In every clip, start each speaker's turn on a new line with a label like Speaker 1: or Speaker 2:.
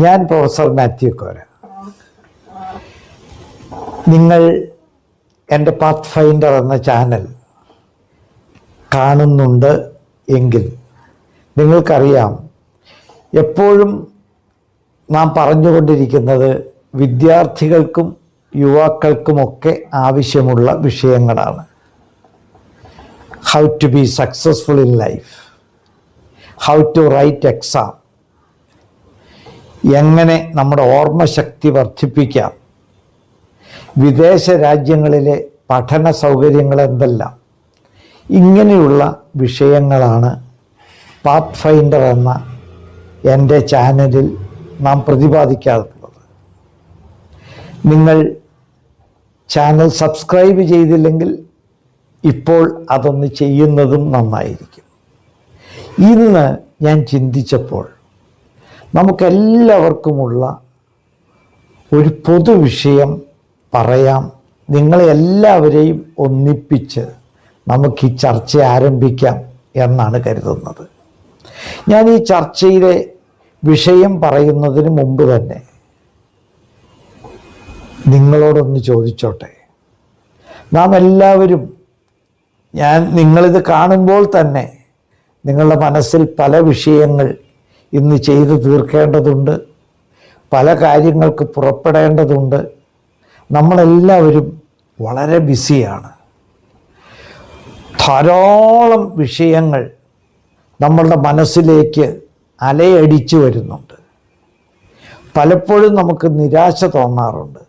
Speaker 1: ഞാൻ പ്രൊഫസർ മാത്യു കോര. നിങ്ങൾ എൻ്റെ പാത്ത് ഫൈൻഡർ എന്ന ചാനൽ കാണുന്നുണ്ട് എങ്കിൽ നിങ്ങൾക്കറിയാം, എപ്പോഴും നാം പറഞ്ഞുകൊണ്ടിരിക്കുന്നത് വിദ്യാർത്ഥികൾക്കും യുവാക്കൾക്കുമൊക്കെ ആവശ്യമുള്ള വിഷയങ്ങളാണ്. How to be successful in life, how to write exam, എങ്ങനെ നമ്മുടെ ഓർമ്മശക്തി വർദ്ധിപ്പിക്കാം, വിദേശ രാജ്യങ്ങളിലെ പഠന സൗകര്യങ്ങൾ എന്തെല്ലാം, ഇങ്ങനെയുള്ള വിഷയങ്ങളാണ് പാത്ത് ഫൈൻഡർ എന്ന എൻ്റെ ചാനലിൽ നാം പ്രതിപാദിക്കാറുള്ളത്. നിങ്ങൾ ചാനൽ സബ്സ്ക്രൈബ് ചെയ്തില്ലെങ്കിൽ ഇപ്പോൾ അതൊന്ന് ചെയ്യുന്നതും നന്നായിരിക്കും. ഇന്ന് ഞാൻ ചിന്തിച്ചപ്പോൾ നമുക്കെല്ലാവർക്കുമുള്ള ഒരു പൊതുവിഷയം പറയാം. നിങ്ങളെ എല്ലാവരെയും ഒന്നിപ്പിച്ച് നമുക്ക് ഈ ചർച്ച ആരംഭിക്കാം എന്നാണ് കരുതുന്നത്. ഞാൻ ഈ ചർച്ചയിലെ വിഷയം പറയുന്നതിന് മുമ്പ് തന്നെ നിങ്ങളോടൊന്ന് ചോദിച്ചോട്ടെ. നാം എല്ലാവരും, നിങ്ങളിത് കാണുമ്പോൾ തന്നെ നിങ്ങളുടെ മനസ്സിൽ പല വിഷയങ്ങൾ ഇന്ന് ചെയ്തു തീർക്കേണ്ടതുണ്ട്, പല കാര്യങ്ങൾക്ക് പുറപ്പെടേണ്ടതുണ്ട്. നമ്മളെല്ലാവരും വളരെ ബിസിയാണ്. ധാരാളം വിഷയങ്ങൾ നമ്മളുടെ മനസ്സിലേക്ക് അലയടിച്ചു വരുന്നുണ്ട്. പലപ്പോഴും നമുക്ക് നിരാശ തോന്നാറുണ്ട്,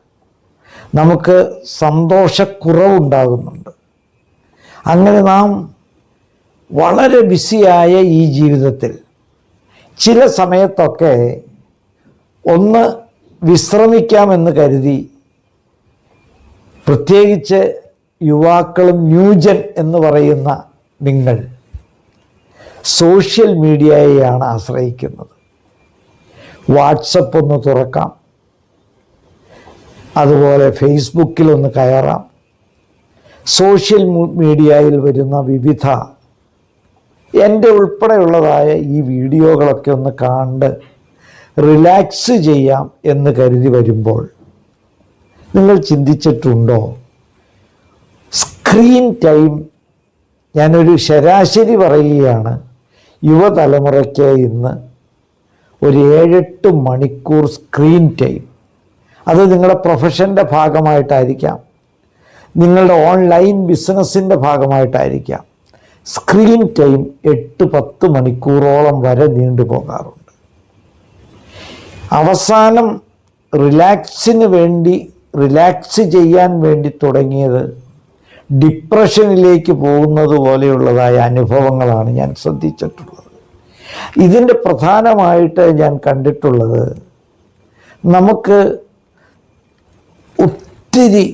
Speaker 1: നമുക്ക് സന്തോഷക്കുറവുണ്ടാകുന്നുണ്ട്. അങ്ങനെ നാം വളരെ ബിസിയായ ഈ ജീവിതത്തിൽ ചില സമയത്തൊക്കെ ഒന്ന് വിശ്രമിക്കാമെന്ന് കരുതി, പ്രത്യേകിച്ച് യുവാക്കളും ന്യൂജൻ എന്ന് പറയുന്ന നിങ്ങൾ സോഷ്യൽ മീഡിയയെയാണ് ആശ്രയിക്കുന്നത്. വാട്സപ്പ് ഒന്ന് തുറക്കാം, അതുപോലെ ഫേസ്ബുക്കിലൊന്ന് കയറാം. സോഷ്യൽ മീഡിയയിൽ വരുന്ന വിവിധ എൻ്റെ ഉൾപ്പെടെയുള്ളതായ ഈ വീഡിയോകളൊക്കെ ഒന്ന് കണ്ട് റിലാക്സ് ചെയ്യാം എന്ന് കരുതി വരുമ്പോൾ നിങ്ങൾ ചിന്തിച്ചിട്ടുണ്ടോ, സ്ക്രീൻ ടൈം, ഞാനൊരു ശരാശരി പറയുകയാണ്, യുവതലമുറയ്ക്ക് ഇന്ന് ഒരു 7-8 മണിക്കൂർ സ്ക്രീൻ ടൈം. അത് നിങ്ങളുടെ പ്രൊഫഷൻ്റെ ഭാഗമായിട്ടായിരിക്കാം, നിങ്ങളുടെ ഓൺലൈൻ ബിസിനസ്സിൻ്റെ ഭാഗമായിട്ടായിരിക്കാം. സ്ക്രീൻ ടൈം 8-10 മണിക്കൂറോളം വരെ നീണ്ടു പോകാറുണ്ട്. അവസാനം റിലാക്സ് ചെയ്യാൻ വേണ്ടി തുടങ്ങിയത് ഡിപ്രഷനിലേക്ക് പോകുന്നത് പോലെയുള്ളതായ അനുഭവങ്ങളാണ് ഞാൻ ശ്രദ്ധിച്ചിട്ടുള്ളത്. ഇതിൻ്റെ പ്രധാനമായിട്ട് ഞാൻ കണ്ടിട്ടുള്ളത്, നമുക്ക് ഒത്തിരി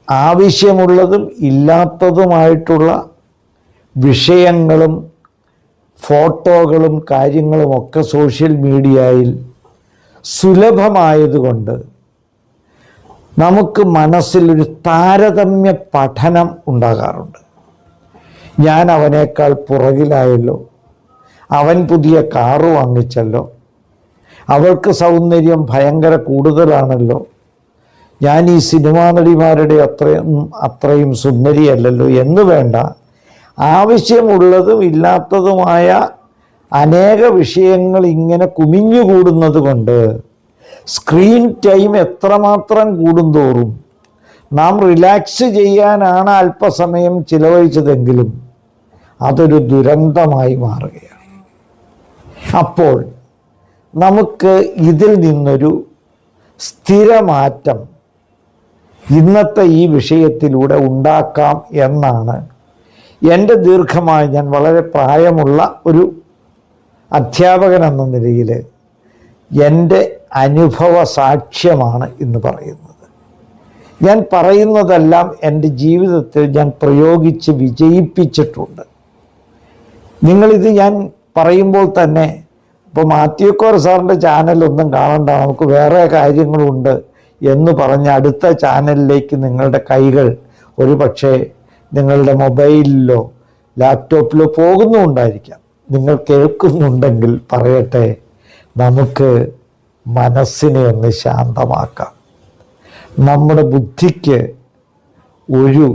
Speaker 1: ആവശ്യമുള്ളതും ഇല്ലാത്തതുമായിട്ടുള്ള വിഷയങ്ങളും ഫോട്ടോകളും കാര്യങ്ങളുമൊക്കെ സോഷ്യൽ മീഡിയയിൽ സുലഭമായതുകൊണ്ട് നമുക്ക് മനസ്സിലൊരു താരതമ്യ പഠനം ഉണ്ടാകാറുണ്ട്. ഞാൻ അവനേക്കാൾ പുറകിലായല്ലോ, അവൻ പുതിയ കാറ് വാങ്ങിച്ചല്ലോ, അവൾക്ക് സൗന്ദര്യം ഭയങ്കര കൂടുതലാണല്ലോ, ഞാൻ ഈ സിനിമാ നടിമാരുടെ അത്രയും സുന്ദരിയല്ലല്ലോ എന്ന് വേണ്ട, ആവശ്യമുള്ളതും ഇല്ലാത്തതുമായ അനേക വിഷയങ്ങൾ ഇങ്ങനെ കുമിഞ്ഞുകൂടുന്നത് കൊണ്ട് സ്ക്രീൻ ടൈം എത്രമാത്രം കൂടുന്തോറും നാം റിലാക്സ് ചെയ്യാനാണ് അല്പസമയം ചിലവഴിച്ചതെങ്കിലും അതൊരു ദുരന്തമായി മാറുകയാണ്. അപ്പോൾ നമുക്ക് ഇതിൽ നിന്നൊരു സ്ഥിരമാറ്റം ഇന്നത്തെ ഈ വിഷയത്തിലൂടെ ഉണ്ടാക്കാം എന്നാണ് എൻ്റെ ദീർഘമായി, ഞാൻ വളരെ പ്രായമുള്ള ഒരു അധ്യാപകൻ എന്ന നിലയിൽ എൻ്റെ അനുഭവ സാക്ഷ്യമാണ് ഇന്ന് പറയുന്നത്. ഞാൻ പറയുന്നതെല്ലാം എൻ്റെ ജീവിതത്തിൽ ഞാൻ പ്രയോഗിച്ച് വിജയിപ്പിച്ചിട്ടുണ്ട്. നിങ്ങളിത് ഞാൻ പറയുമ്പോൾ തന്നെ, ഇപ്പോൾ മാത്യു കോര സാറിൻ്റെ ചാനലൊന്നും കാണണ്ട, നമുക്ക് വേറെ കാര്യങ്ങളുണ്ട് എന്ന് പറഞ്ഞ് അടുത്ത ചാനലിലേക്ക് നിങ്ങളുടെ കൈകൾ ഒരു പക്ഷേ നിങ്ങളുടെ മൊബൈലിലോ ലാപ്ടോപ്പിലോ പോകുന്നുണ്ടായിരിക്കാം. നിങ്ങൾ കേൾക്കുന്നുണ്ടെങ്കിൽ പറയട്ടെ, നമുക്ക് മനസ്സിനെ ഒന്ന് ശാന്തമാക്കാം. നമ്മുടെ ബുദ്ധിക്ക് ഒരു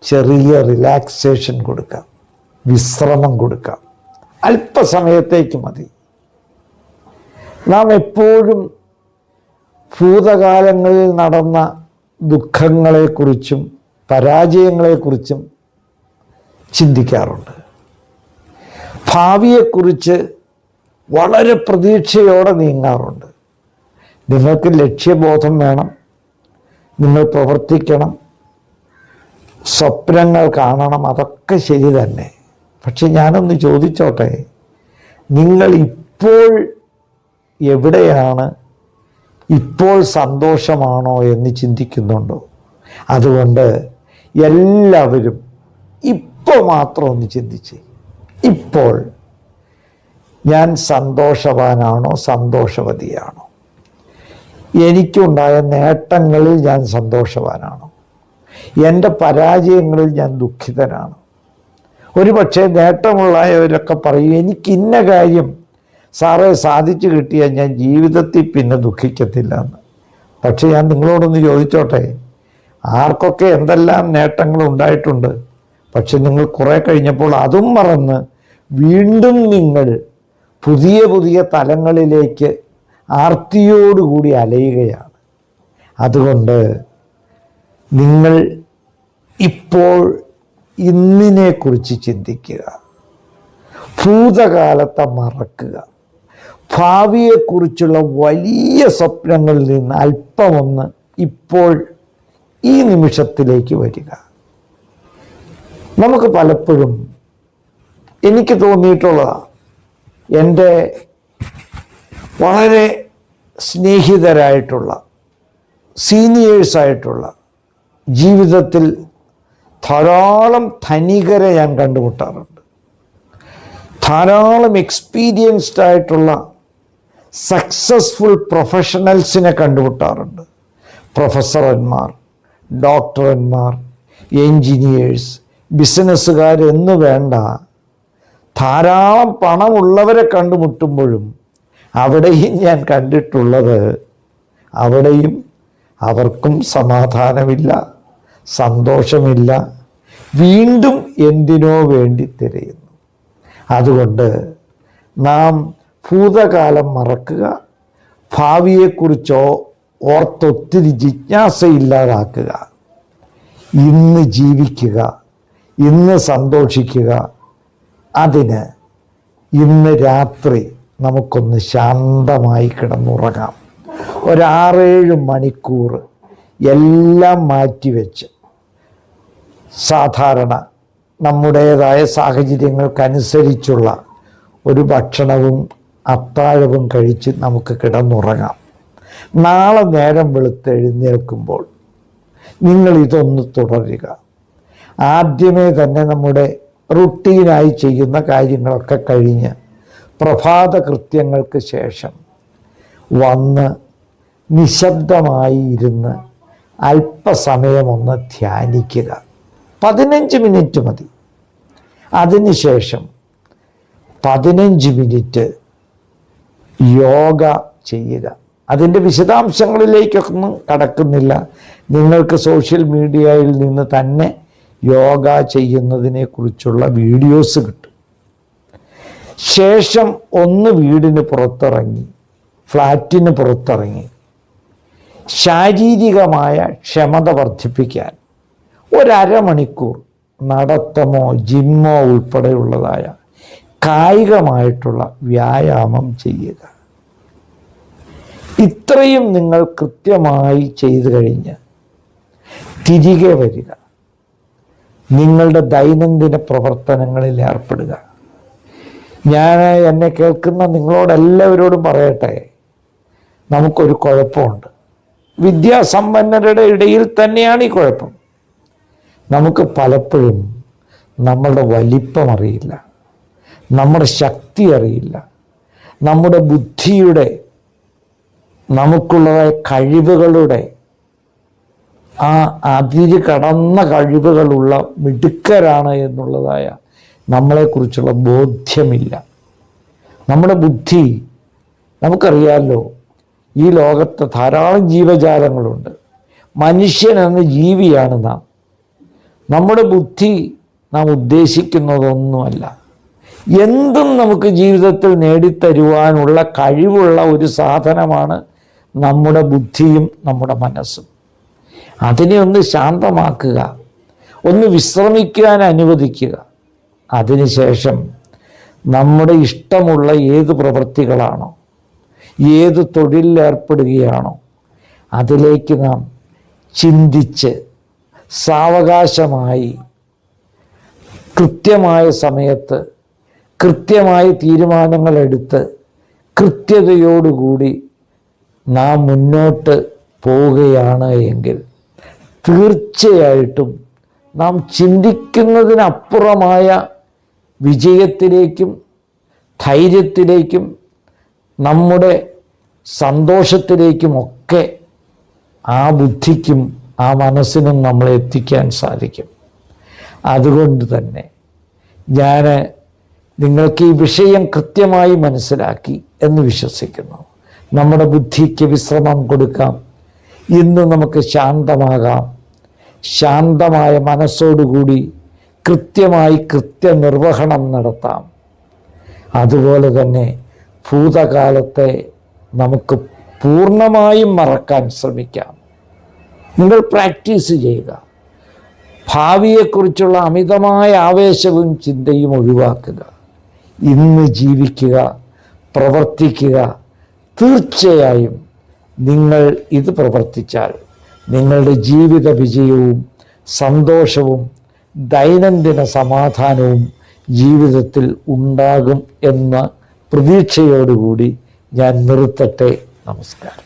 Speaker 1: ചെറിയ റിലാക്സേഷൻ കൊടുക്കാം, വിശ്രമം കൊടുക്കാം. അല്പസമയത്തേക്ക് മതി. നാം എപ്പോഴും ഭൂതകാലങ്ങളിൽ നടന്ന ദുഃഖങ്ങളെക്കുറിച്ചും പരാജയങ്ങളെക്കുറിച്ചും ചിന്തിക്കാറുണ്ട്. ഭാവിയെക്കുറിച്ച് വളരെ പ്രതീക്ഷയോടെ നീങ്ങാറുണ്ട്. നിങ്ങൾക്ക് ലക്ഷ്യബോധം വേണം, നിങ്ങൾ പ്രവർത്തിക്കണം, സ്വപ്നങ്ങൾ കാണണം, അതൊക്കെ ശരി തന്നെ. പക്ഷെ ഞാനൊന്ന് ചോദിച്ചോട്ടെ, നിങ്ങൾ ഇപ്പോൾ എവിടെയാണ്? ഇപ്പോൾ സന്തോഷമാണോ എന്ന് ചിന്തിക്കുന്നുണ്ടോ? അതുകൊണ്ട് എല്ലാവരും ഇപ്പോൾ മാത്രം ഒന്ന് ചിന്തിച്ച്, ഇപ്പോൾ ഞാൻ സന്തോഷവാനാണോ സന്തോഷവതിയാണോ? എനിക്കുണ്ടായ നേട്ടങ്ങളിൽ ഞാൻ സന്തോഷവാനാണോ? എൻ്റെ പരാജയങ്ങളിൽ ഞാൻ ദുഃഖിതനാണ്? ഒരു പക്ഷേ നേട്ടമുള്ളവരൊക്കെ പറയും, എനിക്ക് ഇന്ന കാര്യം സാറേ സാധിച്ചു കിട്ടിയാൽ ഞാൻ ജീവിതത്തിൽ പിന്നെ ദുഃഖിക്കത്തില്ല എന്ന്. പക്ഷെ ഞാൻ നിങ്ങളോടൊന്ന് ചോദിച്ചോട്ടെ, ആർക്കൊക്കെ എന്തെല്ലാം നേട്ടങ്ങൾ ഉണ്ടായിട്ടുണ്ട്. പക്ഷെ നിങ്ങൾ കുറേ കഴിഞ്ഞപ്പോൾ അതും മറന്ന് വീണ്ടും നിങ്ങൾ പുതിയ പുതിയ തലങ്ങളിലേക്ക് ആർത്തിയോടുകൂടി അലയുകയാണ്. അതുകൊണ്ട് നിങ്ങൾ ഇപ്പോൾ ഇന്നിനെക്കുറിച്ച് ചിന്തിക്കുക, ഭൂതകാലത്തെ മറക്കുക, ഭാവിയെക്കുറിച്ചുള്ള വലിയ സ്വപ്നങ്ങളിൽ നിന്ന് അല്പമൊന്ന് ഇപ്പോൾ ഈ നിമിഷത്തിലേക്ക് വരിക. നമുക്ക് പലപ്പോഴും, എനിക്ക് തോന്നിയിട്ടുള്ളതാണ്, എൻ്റെ വളരെ സ്നേഹിതരായിട്ടുള്ള സീനിയേഴ്സായിട്ടുള്ള ജീവിതത്തിൽ ധാരാളം ധനികരെ ഞാൻ കണ്ടുമുട്ടാറുണ്ട്. ധാരാളം എക്സ്പീരിയൻസ്ഡ് ആയിട്ടുള്ള സക്സസ്ഫുൾ പ്രൊഫഷണൽസിനെ കണ്ടുമുട്ടാറുണ്ട്. പ്രൊഫസർമാർ, ഡോക്ടർമാർ, എൻജിനീയേഴ്സ്, ബിസിനസ്സുകാരെന്ന് വേണ്ട, ധാരാളം പണമുള്ളവരെ കണ്ടുമുട്ടുമ്പോഴും അവിടെയും ഞാൻ കണ്ടിട്ടുള്ളത്, അവിടെയും അവർക്കും സമാധാനമില്ല, സന്തോഷമില്ല, വീണ്ടും എന്തിനോ വേണ്ടി തിരയുന്നു. അതുകൊണ്ട് നാം ഭൂതകാലം മറക്കുക, ഭാവിയെക്കുറിച്ചോ ഓർത്തൊത്തിരി ജിജ്ഞാസയില്ലാതാക്കുക. ഇന്ന് ജീവിക്കുക, ഇന്ന് സന്തോഷിക്കുക. അതിന് ഇന്ന് രാത്രി നമുക്കൊന്ന് ശാന്തമായി കിടന്നുറങ്ങാം. 6-7 മണിക്കൂർ എല്ലാം മാറ്റിവെച്ച് സാധാരണ നമ്മുടേതായ സാഹചര്യങ്ങൾക്കനുസരിച്ചുള്ള ഒരു ഭക്ഷണവും അത്താഴവും കഴിച്ച് നമുക്ക് കിടന്നുറങ്ങാം. നാളെ നേരം വെളുത്ത് എഴുന്നേൽക്കുമ്പോൾ നിങ്ങൾ ഇതൊന്ന് തുടരുക. ആദ്യമേ തന്നെ നമ്മുടെ റുട്ടീനായി ചെയ്യുന്ന കാര്യങ്ങളൊക്കെ കഴിഞ്ഞ് പ്രഭാത കൃത്യങ്ങൾക്ക് ശേഷം വന്ന് നിശബ്ദമായി ഇരുന്ന് അല്പസമയമൊന്ന് ധ്യാനിക്കുക. 15 മിനിറ്റ് മതി. അതിനുശേഷം 15 മിനിറ്റ് യോഗ ചെയ്യുക. അതിൻ്റെ വിശദാംശങ്ങളിലേക്കൊന്നും കടക്കുന്നില്ല. നിങ്ങൾക്ക് സോഷ്യൽ മീഡിയയിൽ നിന്ന് തന്നെ യോഗ ചെയ്യുന്നതിനെക്കുറിച്ചുള്ള വീഡിയോസ് കിട്ടും. ശേഷം ഒന്ന് വീടിന് പുറത്തിറങ്ങി, ഫ്ലാറ്റിന് പുറത്തിറങ്ങി ശാരീരികമായ ക്ഷമത വർദ്ധിപ്പിക്കാൻ 1/2 മണിക്കൂർ നടത്തമോ ജിമ്മോ ഉൾപ്പെടെയുള്ളതായ കായികമായിട്ടുള്ള വ്യായാമം ചെയ്യുക. ഇത്രയും നിങ്ങൾ കൃത്യമായി ചെയ്തു കഴിഞ്ഞ് തിരികെ വരിക, നിങ്ങളുടെ ദൈനംദിന പ്രവർത്തനങ്ങളിൽ ഏർപ്പെടുക. ഞാൻ എന്നെ കേൾക്കുന്ന നിങ്ങളോടെല്ലാവരോടും പറയട്ടെ, നമുക്കൊരു കുഴപ്പമുണ്ട്. വിദ്യാസമ്പന്നരുടെ ഇടയിൽ തന്നെയാണ് ഈ കുഴപ്പം. നമുക്ക് പലപ്പോഴും നമ്മളുടെ വലിപ്പം അറിയില്ല, നമ്മുടെ ശക്തി അറിയില്ല, നമ്മുടെ ബുദ്ധിയുടെ, നമുക്കുള്ളതായ കഴിവുകളുടെ ആ അതിര് കടന്ന കഴിവുകളുള്ള മിടുക്കരാണ് എന്നുള്ളതായ നമ്മളെക്കുറിച്ചുള്ള ബോധ്യമില്ല. നമ്മുടെ ബുദ്ധി, നമുക്കറിയാമല്ലോ, ഈ ലോകത്ത് ധാരാളം ജീവജാലങ്ങളുണ്ട്. മനുഷ്യൻ എന്ന ജീവിയാണ് നാം. നമ്മുടെ ബുദ്ധി നാം ഉദ്ദേശിക്കുന്നതൊന്നുമല്ല. എന്തും നമുക്ക് ജീവിതത്തിൽ നേടിത്തരുവാനുള്ള കഴിവുള്ള ഒരു സാധനമാണ് നമ്മുടെ ബുദ്ധിയും നമ്മുടെ മനസ്സും. അതിനെ ഒന്ന് ശാന്തമാക്കുക, ഒന്ന് വിശ്രമിക്കാൻ അനുവദിക്കുക. അതിനുശേഷം നമ്മുടെ ഇഷ്ടമുള്ള ഏത് പ്രവൃത്തികളാണോ, ഏത് തൊഴിലിലേർപ്പെടുകയാണോ അതിലേക്ക് നാം ചിന്തിച്ച് സാവകാശമായി കൃത്യമായ സമയത്ത് കൃത്യമായ തീരുമാനങ്ങളെടുത്ത് കൃത്യതയോടുകൂടി നാം മുന്നോട്ട് പോവുകയാണ് എങ്കിൽ തീർച്ചയായിട്ടും നാം ചിന്തിക്കുന്നതിനപ്പുറമായ വിജയത്തിലേക്കും ധൈര്യത്തിലേക്കും നമ്മുടെ സന്തോഷത്തിലേക്കുമൊക്കെ ആ ബുദ്ധിക്കും ആ മനസ്സിനും നമ്മളെ എത്തിക്കാൻ സാധിക്കും. അതുകൊണ്ട് തന്നെ ഞാൻ നിങ്ങൾക്ക് ഈ വിഷയം കൃത്യമായി മനസ്സിലാക്കി എന്ന് വിശ്വസിക്കുന്നു. നമ്മുടെ ബുദ്ധിക്ക് വിശ്രമം കൊടുക്കാം. ഇന്ന് നമുക്ക് ശാന്തമാകാം. ശാന്തമായ മനസ്സോടുകൂടി കൃത്യമായി കൃത്യനിർവഹണം നടത്താം. അതുപോലെ തന്നെ ഭൂതകാലത്തെ നമുക്ക് പൂർണ്ണമായും മറക്കാൻ ശ്രമിക്കാം. നിങ്ങൾ പ്രാക്ടീസ് ചെയ്യുക. ഭാവിയെക്കുറിച്ചുള്ള അമിതമായ ആവേശവും ചിന്തയും ഒഴിവാക്കുക. ഇന്ന് ജീവിക്കുക, പ്രവർത്തിക്കുക. തീർച്ചയായും നിങ്ങൾ ഇത് പ്രവർത്തിച്ചാൽ നിങ്ങളുടെ ജീവിത വിജയവും സന്തോഷവും ദൈനംദിന സമാധാനവും ജീവിതത്തിൽ ഉണ്ടാകും എന്ന പ്രതീക്ഷയോടുകൂടി ഞാൻ നിർത്തട്ടെ. നമസ്കാരം.